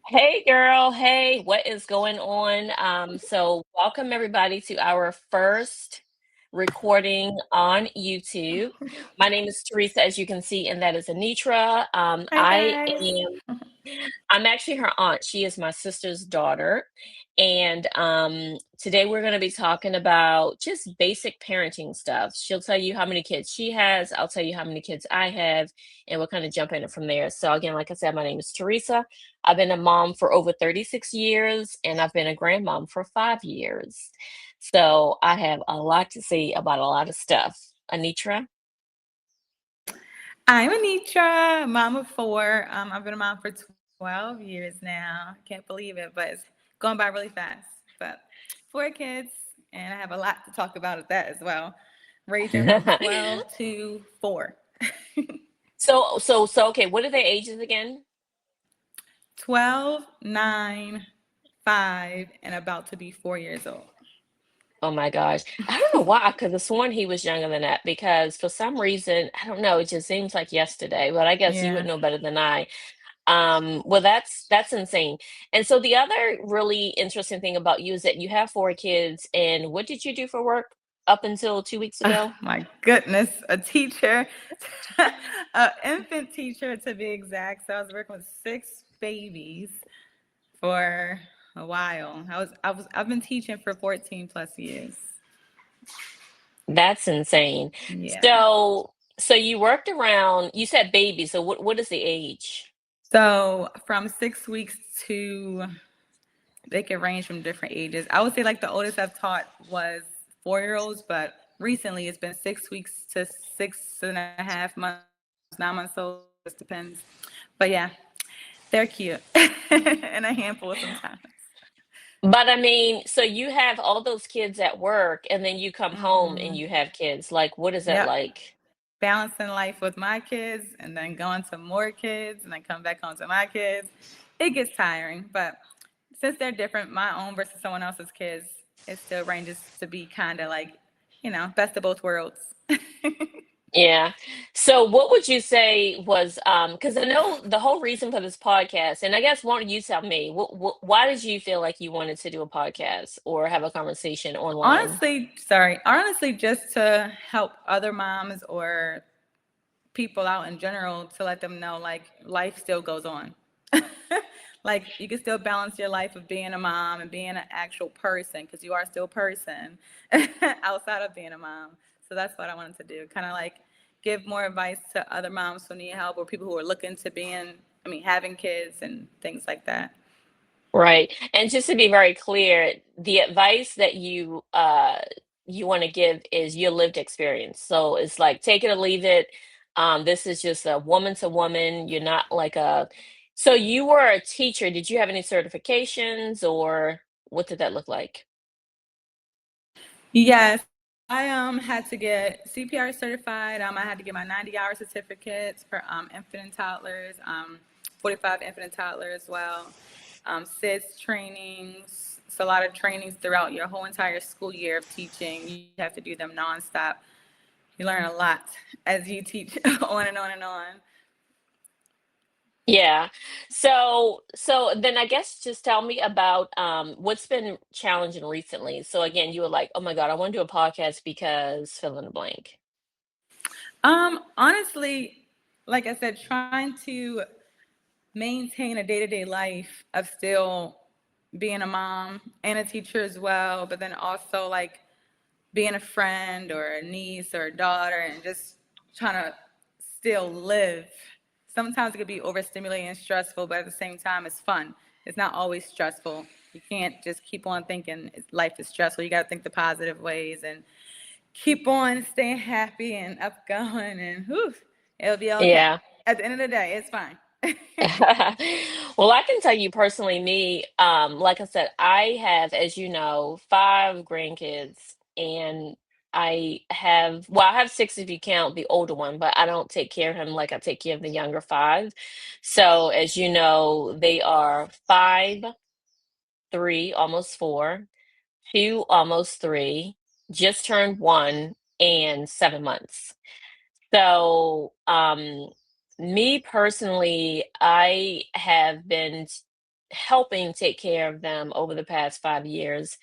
Hey girl, hey, what is going on? So welcome everybody to our first recording on YouTube. My name is Teresa, as you can see, and that is Anitra. Hi guys. I'm actually her aunt. She is my sister's daughter. And today we're going to be talking about just basic parenting stuff. She'll tell you how many kids she has. I'll tell you how many kids I have, and we'll kind of jump in it from there. So, again, like I said, my name is Teresa. I've been a mom for over 36 years, and I've been a grandmom for 5 years. So, I have a lot to say about a lot of stuff. Anitra? I'm Anitra, mom of four. I've been a mom for 12 years now. Can't believe it, but it's going by really fast. But four kids, and I have a lot to talk about at that as well, ranging from 12 to 4. Okay, what are their ages again? 12, 9, 5, and about to be 4 years old. Oh my gosh. I don't know why, because I sworn he was younger than that because for some reason, I don't know, it just seems like yesterday, but I guess you would Yeah. know better than I. Well, that's insane. And so the other really interesting thing about you is that you have four kids, and what did you do for work up until 2 weeks Oh ago? my goodness, a teacher, an infant teacher to be exact. So I was working with 6 babies for a while. I've been teaching for 14 plus years. That's insane. Yeah. So you worked around, you said baby, so what is the age? So from 6 weeks to they can range from different ages. I would say like the oldest I've taught was 4 year olds, but recently it's been 6 weeks to 6.5 months, 9 months old. Just depends. But yeah, they're cute and a handful sometimes. But I mean, so you have all those kids at work and then you come home and Mm, you have kids. Like, what is that yep. like? Balancing life with my kids and then going to more kids and then come back home to my kids. It gets tiring, but since they're different, my own versus someone else's kids, it still ranges to be kind of like, best of both worlds. Yeah. So what would you say was because I know the whole reason for this podcast, and I guess why don't you tell me, why did you feel like you wanted to do a podcast or have a conversation online? Honestly, just to help other moms or people out in general to let them know like life still goes on. Like you can still balance your life of being a mom and being an actual person because you are still a person outside of being a mom. So that's what I wanted to do. Kind of like give more advice to other moms who need help or people who are looking to having kids and things like that. Right. And just to be very clear, the advice that you want to give is your lived experience. So it's like take it or leave it. This is just a woman to woman. You're not like a so you were a teacher. Did you have any certifications or what did that look like? Yes, I had to get CPR certified. I had to get my 90-hour certificates for infant and toddlers, 45 infant and toddler as well. SIDS trainings. It's a lot of trainings throughout your whole entire school year of teaching. You have to do them nonstop. You learn a lot as you teach on and on and on. Yeah. So then I guess just tell me about what's been challenging recently. So again, you were like, "Oh my God, I want to do a podcast because fill in the blank." Honestly, like I said, trying to maintain a day-to-day life of still being a mom and a teacher as well, but then also like being a friend or a niece or a daughter and just trying to still live. Sometimes it could be overstimulating and stressful, but at the same time, it's fun. It's not always stressful. You can't just keep on thinking life is stressful. You got to think the positive ways and keep on staying happy and up going, and whew, it'll be okay. Yeah. At the end of the day, it's fine. Well, I can tell you personally, me, like I said, I have, as you know, five grandkids, and I have six if you count the older one, but I don't take care of him like I take care of the younger five. So, as you know, they are 5, 3, almost 4, 2, almost 3, just turned 1, and 7 months. So, me personally, I have been. helping take care of them over the past 5 years.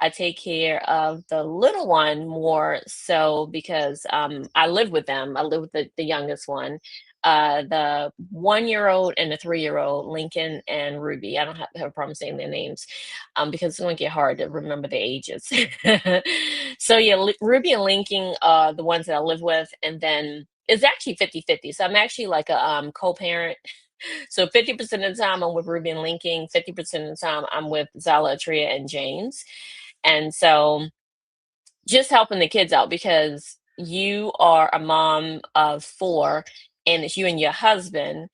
I take care of the little one more so because I live with them. I live with the youngest one, the 1 year old and the 3 year old, Lincoln and Ruby. I don't have a problem saying their names because it's going to get hard to remember the ages. So, yeah, Ruby and Lincoln are the ones that I live with. And then it's actually 50-50. So I'm actually like a co parent. So 50% of the time I'm with Ruby and Linking, 50% of the time I'm with Zala, Tria, and James. And so just helping the kids out because you are a mom of four and it's you and your husband,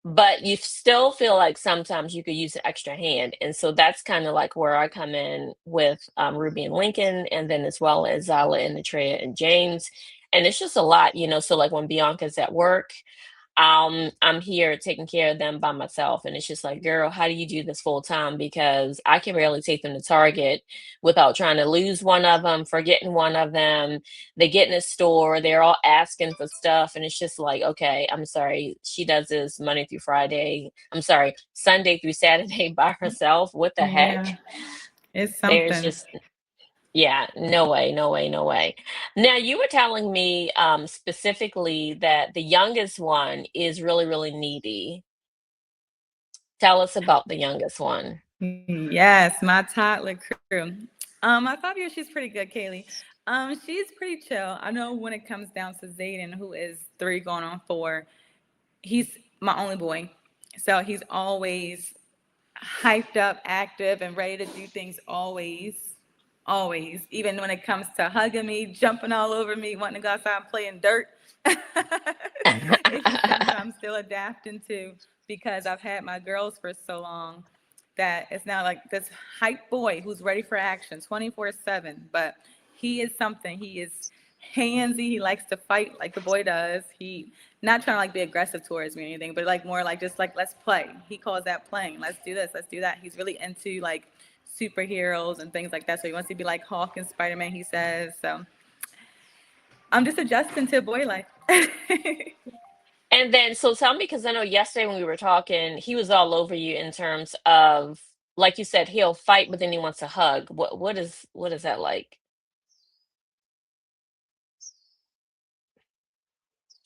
but you still feel like sometimes you could use an extra hand. And so that's kind of like where I come in with Ruby and Lincoln, and then as well as Zala and Atrea and James. And it's just a lot, So like when Bianca's at work, I'm here taking care of them by myself. And it's just like, girl, how do you do this full time? Because I can barely take them to Target without trying to lose one of them, forgetting one of them. They get in the store, they're all asking for stuff. And it's just like, okay, I'm sorry. She does this Monday through Friday. I'm sorry, Sunday through Saturday by herself. What the heck? Yeah, it's There's something. just yeah, no way, no way, no way. Now, you were telling me specifically that the youngest one is really, really needy. Tell us about the youngest one. Yes, my toddler crew. My 5 year, she's pretty good, Kaylee. She's pretty chill. I know when it comes down to Zayden, who is 3 going on 4, he's my only boy. So he's always hyped up, active, and ready to do things always. Always. Even when it comes to hugging me, jumping all over me, wanting to go outside and play in dirt. It's just something I'm still adapting to because I've had my girls for so long that it's now like this hype boy who's ready for action 24/7. But he is something. He is handsy. He likes to fight like the boy does. He not trying to like be aggressive towards me or anything, but like more like just like let's play. He calls that playing. Let's do this. Let's do that. He's really into like superheroes and things like that. So he wants to be like Hawk and Spider Man. He says so. I'm just adjusting to boy life. And then, so tell me, because I know yesterday when we were talking, he was all over you in terms of, like you said, he'll fight, but then he wants a hug. What is that like?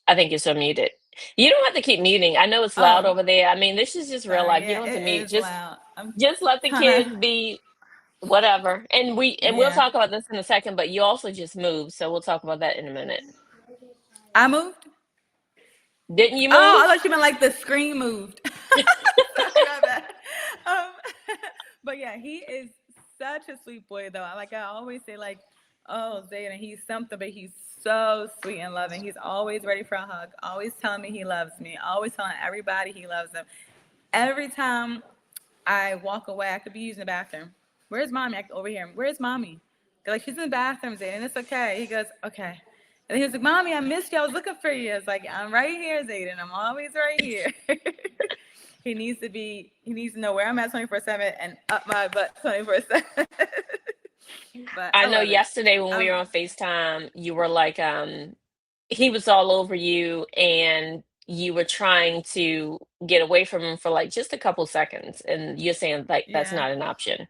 I think you're so muted. You don't have to keep muting. I know it's loud Oh, over there. I mean, this is just real sorry. life. You Yeah, don't have to it mute. is Just loud. I'm just let the kind of, kids be whatever. And we'll yeah. talk about this in a second, but you also just moved, so we'll talk about that in a minute. I moved. Didn't you Oh, I move? thought you meant like the screen moved. Sorry about that. Um, but yeah, he is such a sweet boy, though. Like I always say, like, oh, Zayden, he's something, but he's so sweet and loving. He's always ready for a hug, always telling me he loves me, always telling everybody he loves them. Every time I walk away, I could be using the bathroom. Where's mommy? I over here. Where's mommy? They're like, she's in the bathroom, Zayden. It's okay. He goes, okay. And he was like, mommy, I missed you. I was looking for you. It's like, I'm right here, Zayden. I'm always right here. He needs to know where I'm at 24/7 and up my butt 24/7. But I I know love it. yesterday when we were on FaceTime, you were like, he was all over you and you were trying to get away from him for like just a couple seconds, and you're saying like that's Yeah. not an option.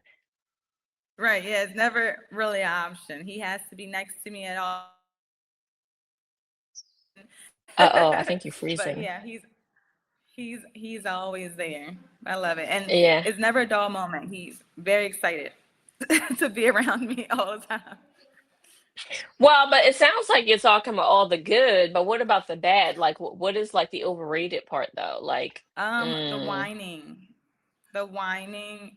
Right. Yeah. It's never really an option. He has to be next to me at all times. Uh-oh, I think you're But freezing. yeah, he's always there. I love it, and Yeah. it's never a dull moment. He's very excited to be around me all the time. Well, but it sounds like you're talking about all the good, but what about the bad? Like, what is like the overrated part though? Like, The mm, whining, the whining,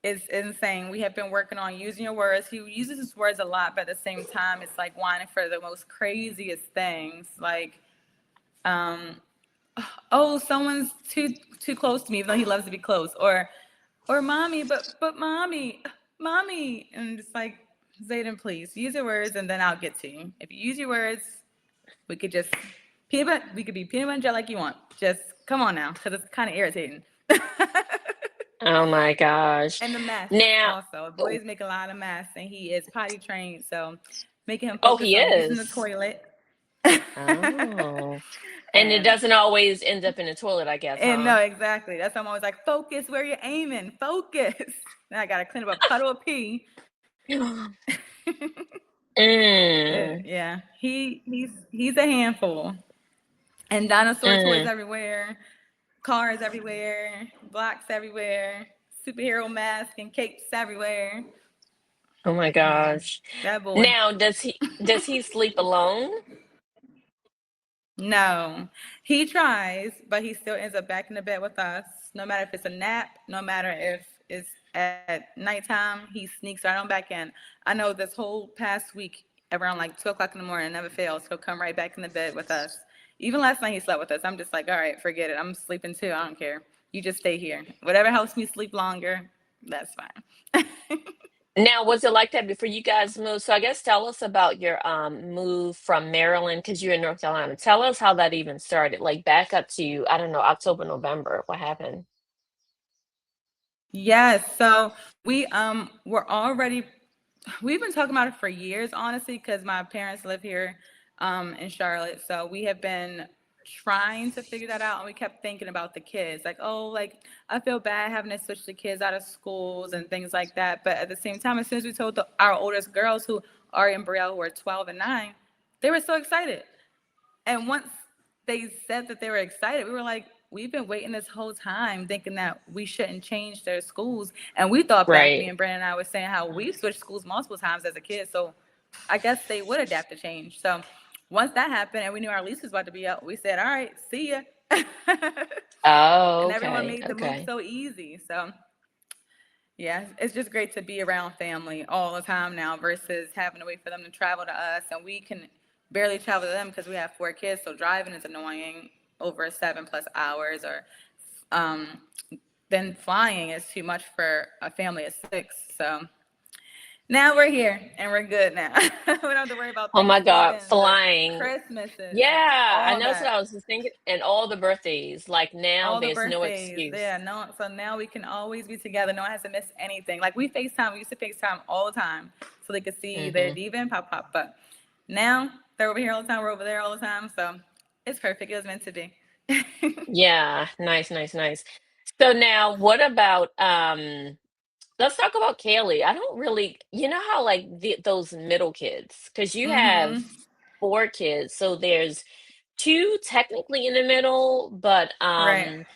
is insane. We have been working on using your words. He uses his words a lot, but at the same time, it's like whining for the most craziest things, like um, oh, someone's too close to me, even though he loves to be close, or mommy, but mommy, and it's like Zayden, please use your words, and then I'll get to you. If you use your words, we could just we could be peanut butter and jelly like you want. Just come on now, because it's kind of irritating. oh my gosh. And the mess Now, also. Boys make a lot of mess, and he is potty trained, so making him oh, focus he on using the is. toilet. Oh. And it and doesn't always end up in the toilet, I guess, and huh? no, exactly. That's why I'm always like, focus where you're aiming. Focus. Then I gotta clean up a puddle of pee. Mm, Yeah, he's a handful. And dinosaur toys mm. everywhere, cars everywhere, blocks everywhere, superhero masks and capes everywhere. Oh my Yeah, gosh. that boy. Now, does he sleep alone? No, he tries, but he still ends up back in the bed with us. No matter if it's a nap, no matter if it's at nighttime, he sneaks right on back in. I know this whole past week, around like 2 o'clock in the morning, never fails. He'll come right back in the bed with us. Even last night, he slept with us. I'm just like, all right, forget it. I'm sleeping too. I don't care. You just stay here. Whatever helps me sleep longer, that's fine. Now, was it like that before you guys moved? So I guess tell us about your move from Maryland because you're in North Carolina. Tell us how that even started. Like back up to, I don't know, October, November. What happened? Yes, so were already we've been talking about it for years, honestly, because my parents live here in Charlotte. So we have been trying to figure that out, and we kept thinking about the kids, like, oh, like I feel bad having to switch the kids out of schools and things like that. But at the same time, as soon as we told our oldest girls, who Ari and Brielle, who are 12 and 9, they were so excited. And once they said that they were excited, we were like, we've been waiting this whole time thinking that we shouldn't change their schools. And we thought back, me Right. and Brandon and I were saying how we switched schools multiple times as a kid. So I guess they would adapt to change. So once that happened and we knew our lease was about to be up, we said, all right, see ya. Oh, And everyone okay. made the move Okay. so easy. So yeah, it's just great to be around family all the time now versus having to wait for them to travel to us. And we can barely travel to them because we have 4 kids. So driving is annoying over 7+ hours, or um, then flying is too much for a family of 6. So now we're here and we're good now. We don't have to worry about Oh my God, Thanksgivings or flying. Christmases and Yeah, I all know that's what that. I was just thinking. And all the birthdays. Like now All the there's no birthdays, excuse. yeah. No, so now we can always be together. No one has to miss anything. Like we FaceTime, we used to FaceTime all the time, so they could see their Hmm. diva and pop pop. But now they're over here all the time. We're over there all the time. So it's perfect. It was meant to be. Yeah, nice, nice, nice. So now what about let's talk about Kaylee. I don't really, you know how like those middle kids, because you have Mm-hmm. 4 kids, so there's two technically in the middle, but Right.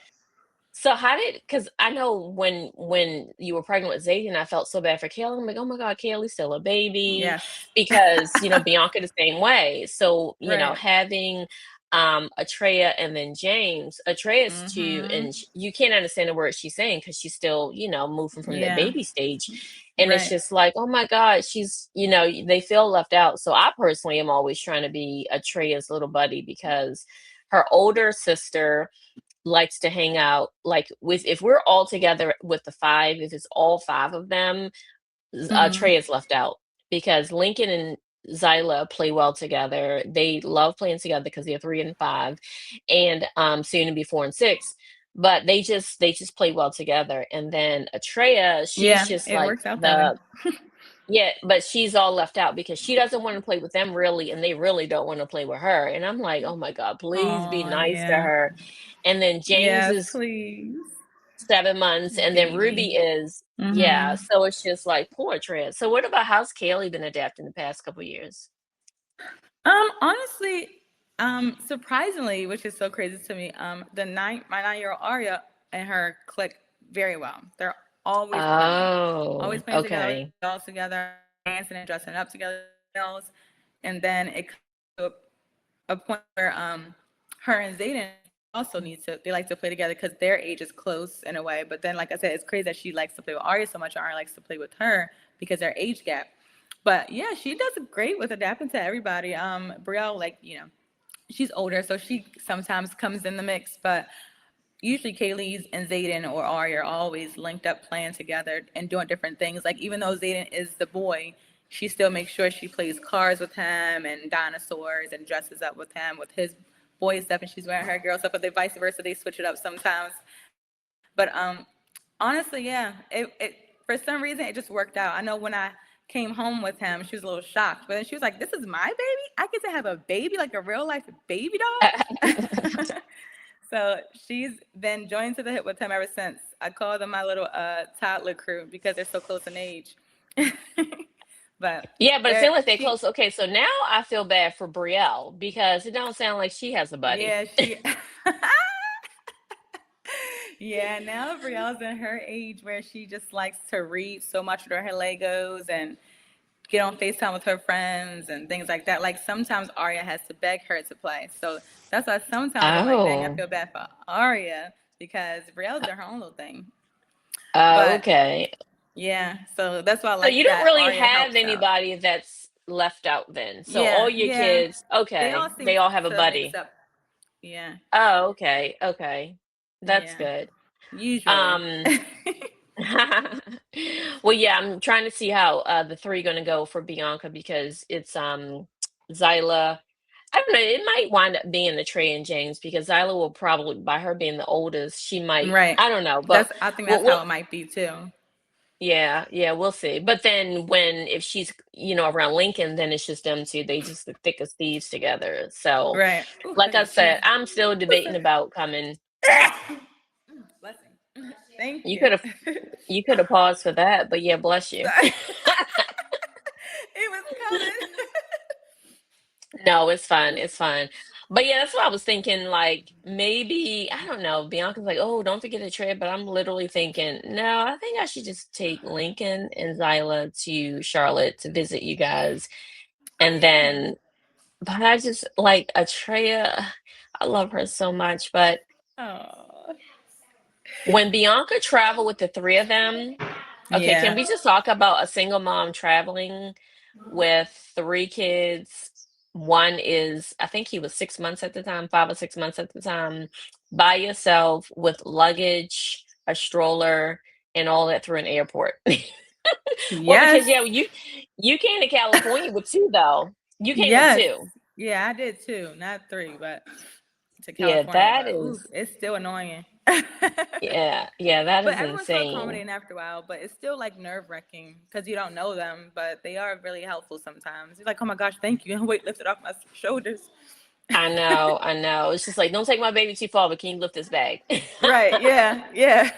so how did, because I know when you were pregnant with Zayden, I felt so bad for Kayla. I'm like, oh my God, Kaylee's still a baby, Yes. because Bianca the same way. So Right. having Atreya and then James. Atreya's 2, Mm-hmm. and you can't understand the words she's saying because she's still moving from that Yeah. baby stage, and it's Right. just like, oh my God, she's they feel left out. So I personally am always trying to be Atreya's little buddy because her older sister likes to hang out like with, if we're all together with the 5, if it's all 5 of them, Mm-hmm. Trey is left out because Lincoln and Zyla play well together. They love playing together because they're 3 and 5, and soon to be 4 and 6. But they just play well together. And then Atreya, she's Yeah. just It like works out that way. the, yeah, but she's all left out because she doesn't want to play with them really, and they really don't want to play with her. And I'm like, oh my God, please be Oh nice to yeah. her. And then James Yes, is please. 7 months, and then Ruby Baby. is, yeah. Mm-hmm. So it's just like poor Trent. So what about, how's Kaylee been adapting the past couple years? Honestly, surprisingly, which is so crazy to me, my 9-year-old Aria and her click very well. They're Oh, always playing together, always okay. doing dolls together, dancing and dressing up together, nails. And then it comes to a point where her and Zayden also need to, they like to play together because their age is close in a way. But then, like I said, it's crazy that she likes to play with Aria so much, and Aria likes to play with her because their age gap. But yeah, she does great with adapting to everybody. Brielle, like, she's older, so she sometimes comes in the mix, but usually Kaylee's and Zayden or Ari are always linked up playing together and doing different things. Like even though Zayden is the boy, she still makes sure she plays cars with him and dinosaurs and dresses up with him with his boy stuff, and she's wearing her girl stuff, but they vice versa, they switch it up sometimes. But honestly, yeah, it for some reason it just worked out. I know when I came home with him, she was a little shocked. But then she was like, "This is my baby. I get to have a baby, like a real life baby doll." So she's been joined to the hip with him ever since. I call them my little toddler crew because they're so close in age. But Yeah, but it they're seems like they she close. Okay, so now I feel bad for Brielle because it don't sound like she has a buddy. yeah, she yeah, now Brielle's in her age where she just likes to read so much with her Legos and get on FaceTime with her friends and things like that. Like sometimes Arya has to beg her to play. So that's why sometimes I'm like, dang, I Oh, feel bad for Arya because Brielle's doing her own little thing. But okay. yeah, so that's why I So like you don't that really Arya have helps out. anybody that's left out then. So all Yeah, your yeah. kids, They all okay, seem they all have a to mix buddy. up. Yeah, Oh, okay, okay. That's yeah. good. Usually. Um, well, yeah, I'm trying to see how the three gonna go for Bianca because it's Zyla. I don't know. It might wind up being the Trey and James because Zyla will probably, by her being the oldest, she might. Right. I don't know, but That's I think that's we'll, how we'll it might be too. yeah, yeah, we'll see. But then when if she's around Lincoln, then it's just them two. They just the thick as thieves together. So, Right. Ooh, I like I gotta said, sneeze. I'm still debating about coming. Blessing. Thank You you. could have you could have paused for that, but yeah, bless you. Sorry. It was coming. No, it's fine. It's fine. But yeah, that's what I was thinking. Like maybe I don't know. Bianca's like, oh, don't forget the trip. But I'm literally thinking, no, I think I should just take Lincoln and Zyla to Charlotte to visit you guys, and Oh yeah. then. But I just like Atreya. I love her so much. But Oh. when Bianca traveled with the three of them, okay, can Yeah. we just talk about a single mom traveling with three kids? One is, I think he was 6 months at the time, 5 or 6 months at the time, by yourself with luggage, a stroller, and all that through an airport. Well, because Yes. yeah, you came to California with two though. You came with Yes. two. Yeah, I did too. Not three, but to Yeah, California. that But ooh, is it's still annoying. yeah, yeah, that But is everyone's so insane. accommodating after a while, but it's still like nerve wracking because you don't know them, but they are really helpful sometimes. You're like, oh my gosh, thank you. And weight lifted off my shoulders. I know, I know. It's just like, don't take my baby too far, but can you lift this bag? Right. Yeah. Yeah.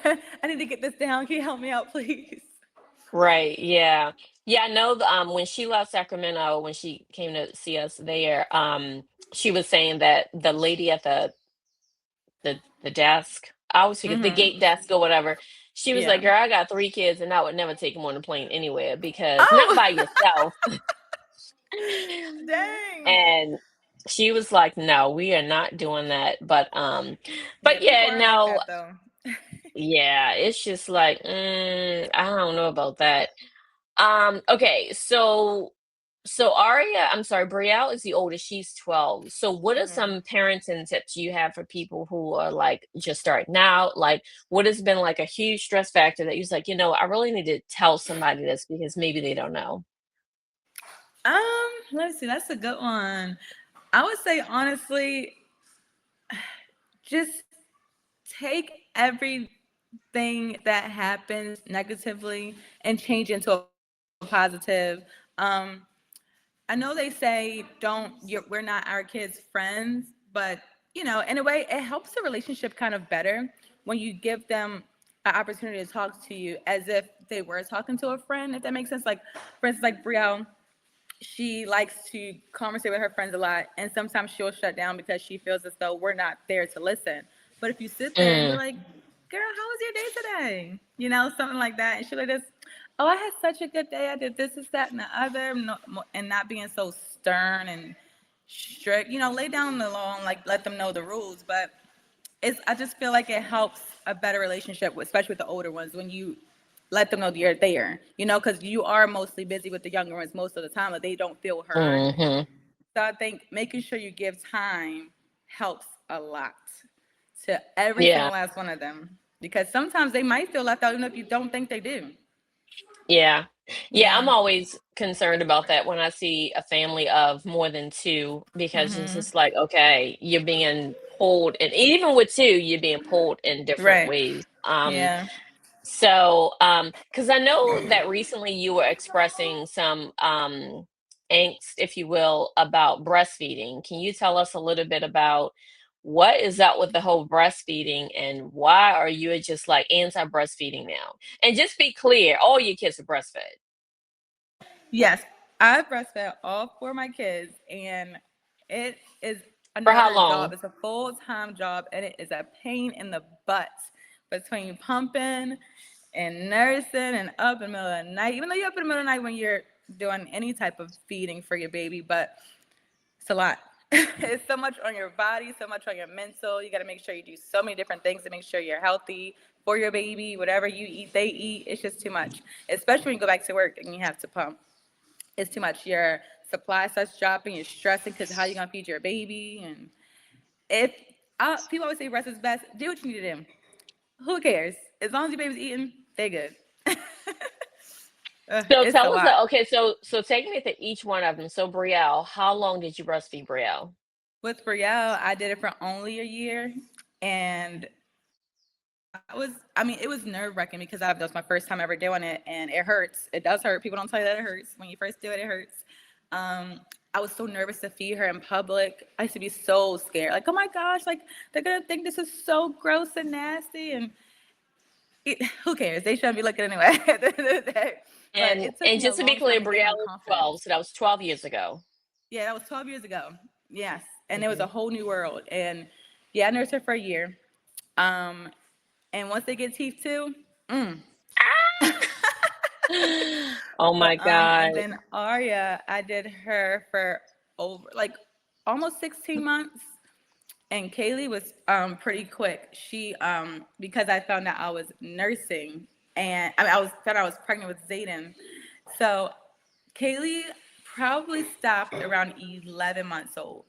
I need to get this down. Can you help me out, please? Right, yeah. Yeah, I know when she left Sacramento, when she came to see us there, she was saying that the lady at the desk, I always forget the Mm-hmm. gate desk or whatever, she was like, Yeah. "Girl, I got three kids and I would never take them on a plane anywhere because not Oh, by yourself." dang. And she was like, "No, we are not doing that." Yeah, But people yeah, are like no, that though. yeah, it's just like, I don't know about that. Okay, so Aria, I'm sorry, Brielle is the oldest. She's 12. So what are Hmm. some parenting tips you have for people who are like just starting out? Like what has been like a huge stress factor that you're like, I really need to tell somebody this because maybe they don't know. Let me see. That's a good one. I would say honestly, just take everything that happens negatively and change into a positive. I know they say we're not our kids' friends, but in a way, it helps the relationship kind of better when you give them an opportunity to talk to you as if they were talking to a friend. If that makes sense, like for instance, like Brielle, she likes to conversate with her friends a lot, and sometimes she'll shut down because she feels as though we're not there to listen. But if you sit there and be Mm, like, "Girl, how was your day today?" Something like that, and she'll like this, "Oh, I had such a good day. I did this, this, that, and the other," and not being so stern and strict. Lay down the law and like let them know the rules. But I just feel like it helps a better relationship, especially with the older ones, when you let them know that you're there, because you are mostly busy with the younger ones most of the time, but they don't feel heard. hmm. So I think making sure you give time helps a lot to every Yeah. single last one of them, because sometimes they might feel left out even if you don't think they do. Yeah. Yeah, I'm Yeah. always concerned about that when I see a family of more than two because it's Hmm. just like, okay, you're being pulled, and even with two, you're being pulled in different Right. ways. Yeah. So, because I know that recently you were expressing some angst, if you will, about breastfeeding. Can you tell us a little bit about what is up with the whole breastfeeding and why are you just like anti-breastfeeding now? And just be clear, all your kids are breastfed. Yes, I breastfed all four of my kids, and it is For how another job. long? It's a full-time job, and it is a pain in the butt between pumping and nursing and up in the middle of the night. Even though you're up in the middle of the night when you're doing any type of feeding for your baby, but it's a lot. It's so much on your body, so much on your mental. You got to make sure you do so many different things to make sure you're healthy for your baby. Whatever you eat, they eat. It's just too much, especially when you go back to work and you have to pump. It's too much. Your supply starts dropping. You're stressing because how you gonna feed your baby? And if people always say breast is best, do what you need to do. Who cares? As long as your baby's eating, they good. So It's a tell us lot. that, okay, so take me to each one of them. So Brielle, how long did you breastfeed Brielle? With Brielle, I did it for only a year, and that was, I mean, it was nerve wracking because that was my first time ever doing it, and it hurts. It does hurt. People don't tell you that it hurts. When you first do it, it hurts. Um, I was so nervous to feed her in public. I used to be so scared. Like, oh my gosh, like they're gonna think this is so gross and nasty. And who cares? They shouldn't be looking anyway at the end of the day. But And it took and me a just to be long clear, time to gain my Brielle is confidence. 12, so that was 12 years ago. Yeah, that was 12 years ago. Yes, and it was a Mhm. whole new world. And yeah, I nursed her for a year. Um, and once they get teeth too, mm. Oh my But and God. then Arya, I did her for over like almost 16 months. And Kaylee was pretty quick. She because I found out I was nursing, and I mean I was found out I was pregnant with Zayden. So Kaylee probably stopped around 11 months old.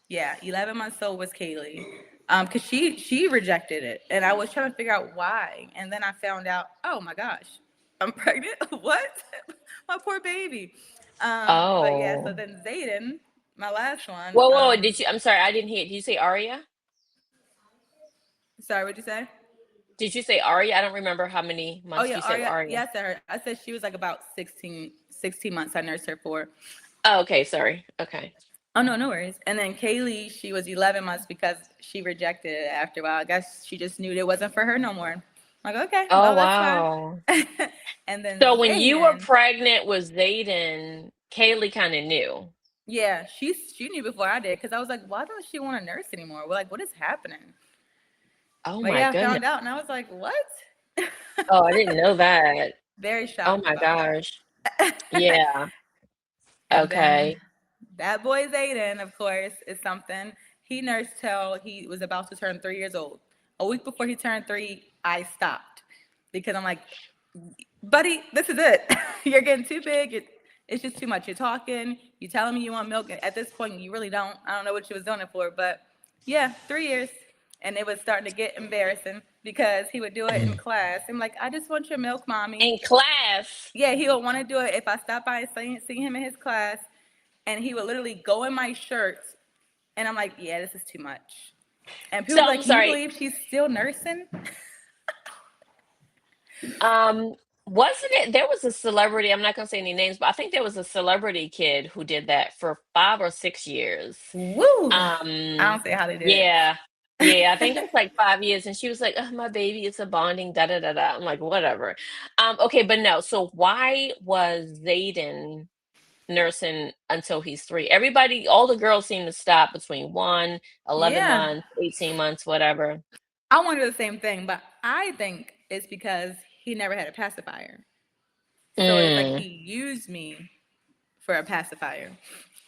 Yeah, 11 months old was Kaylee. Cause she rejected it, and I was trying to figure out why, and then I found out, oh my gosh, I'm pregnant. What? My poor baby. But yeah, so Oh. then Zayden, my last one. Whoa, whoa, did you, I'm sorry, I didn't hear. Did you say Aria? Sorry, what'd you say? Did you say Aria? I don't remember how many Oh months yeah, you said Arya. Aria. Yes, I said she was like about 16 months. I nursed her for. Oh, okay, sorry. Okay. Oh no, no worries. And then Kaylee, she was 11 months because she rejected it after a while. I guess she just knew it wasn't for her no more. I'm like, okay, Oh, well that's fine. wow. And then So when you were Zayden, pregnant with Zayden, Kaylee kind of knew. yeah, she knew before I did because I was like, why don't she want to nurse anymore? We're like, what is happening? Oh But my yeah, I goodness. found out and I was like, what? Oh, I didn't know that. Very Oh shocked my about gosh. that. Yeah. And then Okay. that boy Zayden, of course, is something. He nursed till he was about to turn 3 years old. A week before he turned three, I stopped because I'm like, buddy, this is it. You're getting too big. It's just too much. You're talking. You telling me you want milk. At this point, you really don't. I don't know what you was doing it for, but yeah, 3 years. And it was starting to get embarrassing because he would do it in class. I'm like, I just want your milk, mommy. In class. Yeah, he would want to do it if I stopped by and see him in his class, and he would literally go in my shirt, and I'm like, yeah, this is too much. And people So be like, I'm can you sorry. believe she's still nursing? Um, wasn't it there was a celebrity, I'm not gonna say any names, but I think there was a celebrity kid who did that for 5 or 6 years. Woo! I Um, don't see how they did yeah. Yeah, I think it it. was like 5 years and she was like, "Oh, my baby, it's a bonding da da da da." I'm like, "Whatever." Okay, but no. So why was Zayden nursing until he's 3? Everybody, all the girls seem to stop between 1, 11 Yeah, months, 18 months, whatever. I wonder the same thing, but I think it's because he never had a pacifier. So it's like he Mm, used me for a pacifier.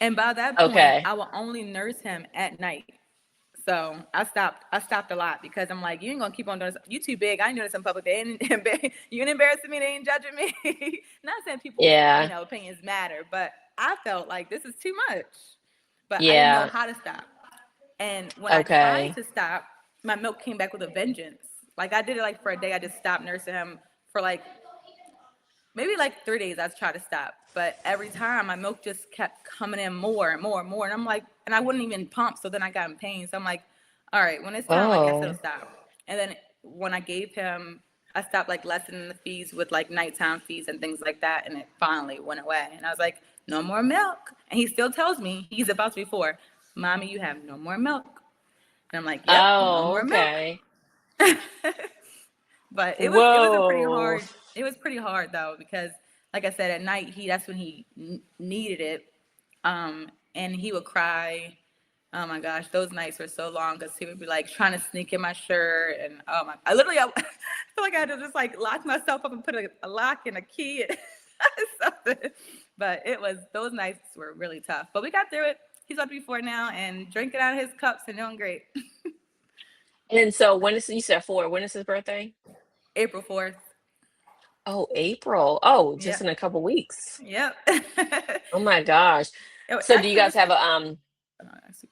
And by that point, okay. I will only nurse him at night. So I stopped a lot because I'm like, you ain't gonna keep on doing this. You too big. I ain't doing this in public. They ain't, you ain't embarrassing me. They ain't judging me. Not saying people's, Yeah. opinions matter, but I felt like this is too much. But I didn't know Yeah. how to stop. And when I tried Okay. to stop, my milk came back with a vengeance. Like I did it like for a day. I just stopped nursing him for like maybe like 3 days. I tried to stop, but every time my milk just kept coming in more and more and more, and I'm like, and I wouldn't even pump. So then I got in pain. So I'm like, all right, when it's time, I guess it'll Oh. stop. And then when I gave him I stopped like lessening the fees with like nighttime fees and things like that, and it finally went away. And I was like, no more milk. And he still tells me he's about to be 4. Mommy, you have no more milk. And I'm like, yep, no Oh, more milk. okay. But it was a pretty Whoa. hard. It was pretty hard though because, like I said, at night that's when he needed it, and he would cry. Oh my gosh, those nights were so long because he would be like trying to sneak in my shirt, and oh my, I feel like I had to just like lock myself up and put a lock and a key and something. But it was those nights were really tough. But we got through it. He's about to be 4 now and drinking out of his cups and doing great. And so when is you said 4, when is his birthday? April 4th. Oh, April. Oh, just Yep. in a couple weeks. Yep. Oh my gosh. Oh, So do you actually, guys this have is a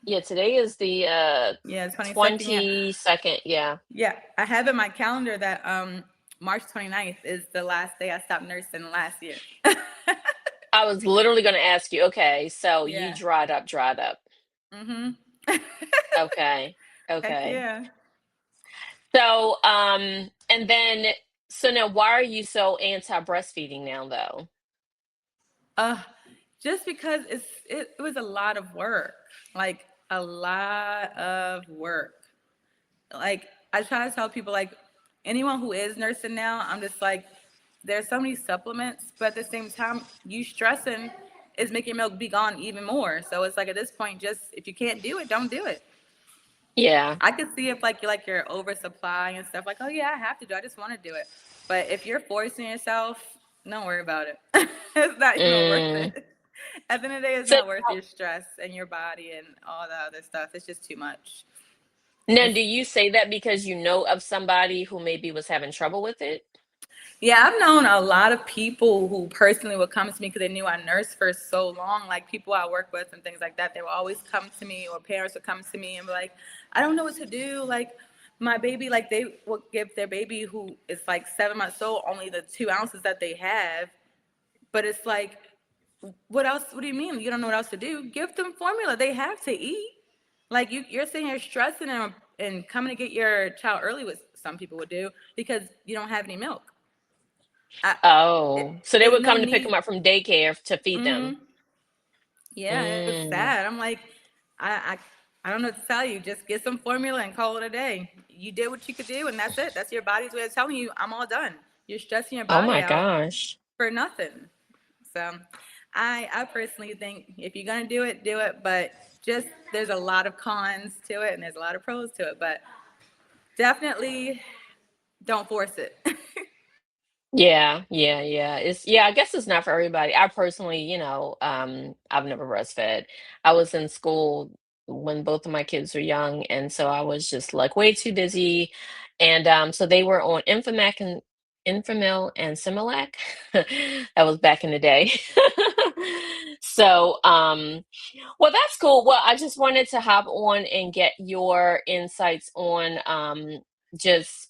yeah, today is the yeah, 22nd. Yeah, 22nd. Yeah. yeah. I have in my calendar that March 29th is the last day I stopped nursing last year. I was literally going to ask you, okay, so you Yeah. dried up, dried up. Mhm. Okay. Heck Okay. yeah. So, and then, so now why are you so anti breastfeeding now though? Uh, just because it was a lot of work, like a lot of work. Like I try to tell people, like anyone who is nursing now, I'm just like, there's so many supplements, but at the same time, you stressing is making milk be gone even more. So it's like at this point, just if you can't do it, don't do it. Yeah. I could see if like you're oversupply and stuff like, oh yeah, I have to do it. I just want to do it. But if you're forcing yourself, don't worry about it. It's not even worth Mm. it. At the end of the day, it's So not worth your stress and your body and all the other stuff. It's just too much. now, It's do you say that because you know of somebody who maybe was having trouble with it? Yeah, I've known a lot of people who personally would come to me because they knew I nursed for so long, like people I work with and things like that. They would always come to me, or parents would come to me and be like, I don't know what to do. Like, my baby, like, they would give their baby who is like 7 months old only the 2 ounces that they have. But it's like, what else? What do you mean? You don't know what else to do? Give them formula. They have to eat. Like, you're sitting here stressing and coming to get your child early, what some people would do, because you don't have any milk. I, Oh, so they it's would no come to pick them need. up from daycare to feed them. Hmm. Yeah, it's Mm. sad. I'm like, I, I don't know what to tell you. Just get some formula and call it a day. You did what you could do, and that's it. That's your body's way of telling you, I'm all done. You're stressing your Oh body my out gosh. for nothing. So, I personally think if you're gonna do it. But just there's a lot of cons to it, and there's a lot of pros to it. But definitely don't force it. Yeah, yeah, yeah. Yeah, I guess it's not for everybody. I personally, I've never breastfed. I was in school when both of my kids were young, and so I was just like way too busy. And so they were on Infamil and Similac. That was back in the day. So, well, that's cool. Well, I just wanted to hop on and get your insights on just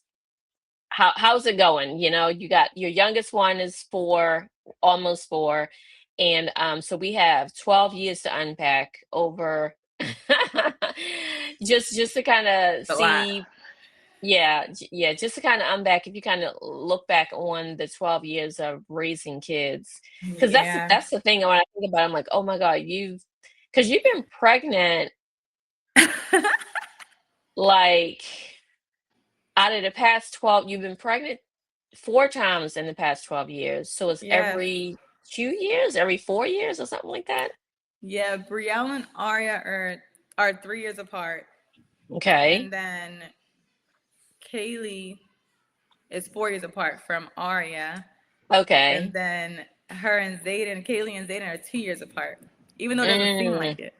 how's it going? You got your youngest one is 4, almost 4, and so we have 12 years to unpack over just to kind of A lot. see, yeah, yeah, just to kind of unpack if you kind of look back on the 12 years of raising kids, because that's the, Yeah. that's the thing when I think about it, I'm like, oh my God, because you've been pregnant like out of the past 12, you've been pregnant 4 times in the past 12 years. So it's Yes. every 2 years, every 4 years or something like that? Yeah, Brielle and Aria are 3 years apart. Okay. And then Kaylee is 4 years apart from Aria. And Okay. then Kaylee and Zayden are 2 years apart. Even though it doesn't seem like Mm. it.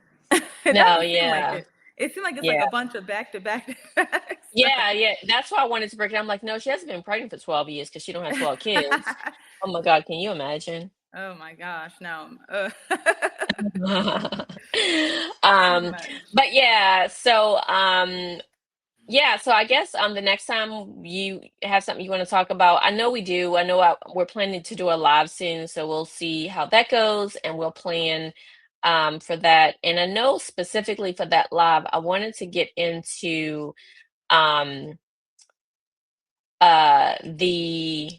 It No, doesn't seem like yeah. it. It seems like it's like Yeah. a bunch of back to back to back Yeah, yeah. That's why I wanted to break it down. I'm like, no, she hasn't been pregnant for 12 years because she don't have 12 kids. stuff. Oh my God, can you imagine? Oh my gosh, no. Too Um, much. but yeah, so yeah, so I guess the next time you have something you want to talk about, I know we do. I know we're planning to do a live soon, so we'll see how that goes, and we'll plan for that. And I know specifically for that live, I wanted to get into um the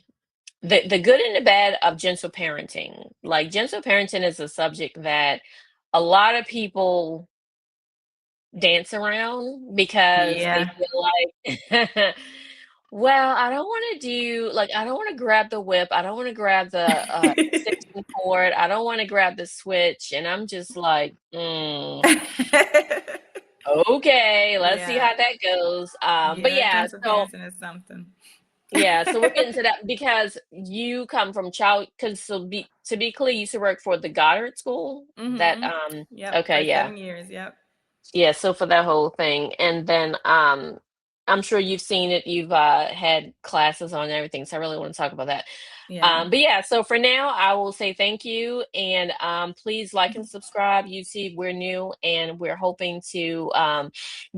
good and the bad of gentle parenting. Like gentle parenting is a subject that a lot of people dance around because they Yeah. feel like, well, I don't want to do like I don't want to grab the whip, I don't want to grab the extension cord, I don't want to grab the switch, and I'm just like, okay, let's see Yeah. how that goes. But Yeah, yeah, gentle so parenting is something. yeah, so we're getting to that because you come from child, because to be clear, you used to work for the Goddard School. That Mhm. Yep, okay, for yeah. 7 years, yep. Yeah, so for that whole thing, and then I'm sure you've seen it. You've had classes on everything, so I really want to talk about that. Yeah. But yeah, so for now, I will say thank you, and please like and subscribe. YouTube, we're new, and we're hoping to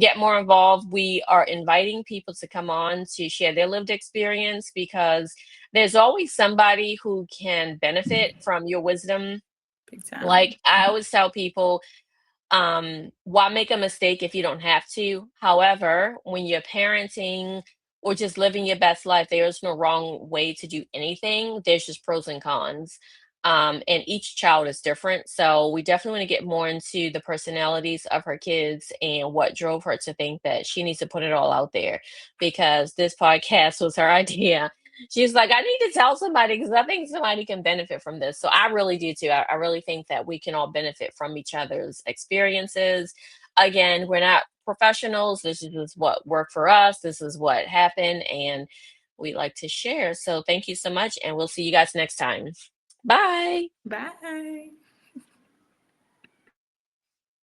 get more involved. We are inviting people to come on to share their lived experience because there's always somebody who can benefit from your wisdom. Big time. Like I always tell people, why make a mistake if you don't have to? However, when you're parenting or just living your best life, there's no wrong way to do anything. There's just pros and cons. And each child is different. So we definitely want to get more into the personalities of her kids and what drove her to think that she needs to put it all out there, because this podcast was her idea. She's like, I need to tell somebody because I think somebody can benefit from this. So I really do too. I really think that we can all benefit from each other's experiences. Again, we're not professionals. This is just what worked for us. This is what happened. And we like to share. So thank you so much. And we'll see you guys next time. Bye. Bye.